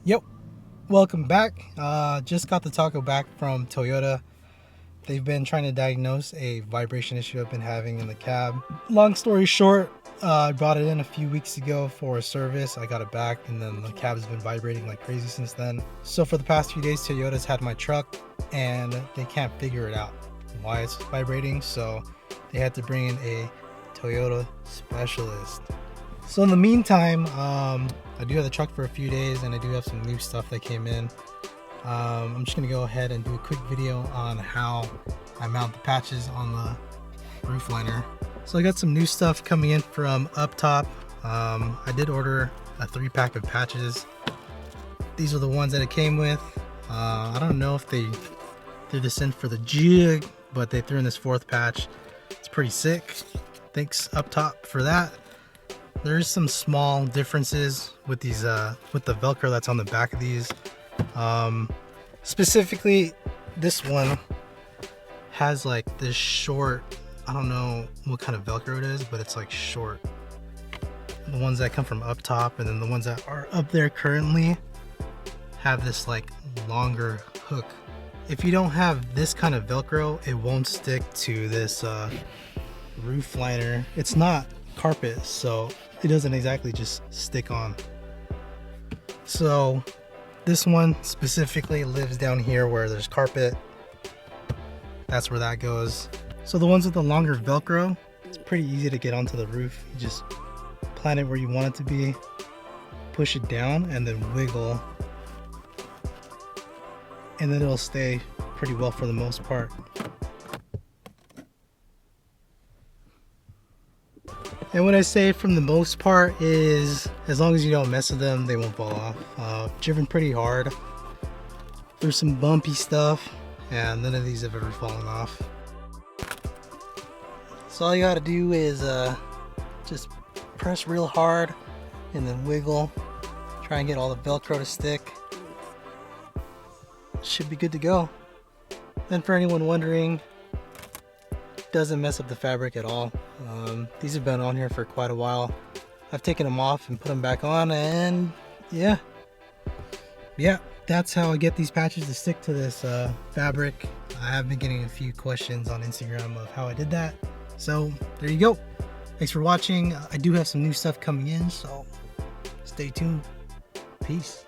Yep, welcome back. Just got the taco back from Toyota. They've been trying to diagnose a vibration issue I've been having in the cab. Long story short, I brought it in a few weeks ago for a service. I got it back and then the cab has been vibrating like crazy since then. So for the past few days, Toyota's had my truck and they can't figure it out why it's vibrating. So they had to bring in a Toyota specialist. So in the meantime, I do have the truck for a few days and I do have some new stuff that came in. I'm just gonna go ahead and do a quick video on how I mount the patches on the roof liner. So I got some new stuff coming in from Uptop. I did order a 3-pack of patches. These are the ones that it came with. I don't know if they threw this in for the jig, but they threw in this 4th patch. It's pretty sick. Thanks Uptop for that. There's some small differences with these with the Velcro that's on the back of these. Specifically this one has like this short, I don't know what kind of Velcro it is, but it's like short. The ones that come from Uptop and then the ones that are up there currently have this like longer hook. If you don't have this kind of Velcro, it won't stick to this roof liner. It's not carpet, so it doesn't exactly just stick on. So this one specifically lives down here where there's carpet. That's where that goes. So the ones with the longer Velcro, it's pretty easy to get onto the roof. You just plant it where you want it to be, push it down, and then wiggle, and then it'll stay pretty well for the most part. And when I say from the most part is, as long as you don't mess with them, they won't fall off. Driven pretty hard through some bumpy stuff, and none of these have ever fallen off. So all you gotta do is just press real hard and then wiggle. Try and get all the Velcro to stick. Should be good to go. And for anyone wondering, doesn't mess up the fabric at all. These have been on here for quite a while. I've taken them off and put them back on, and yeah, that's how I get these patches to stick to this fabric. I have been getting a few questions on Instagram of how I did that, so there you go. Thanks for watching. I do have some new stuff coming in, so stay tuned. Peace.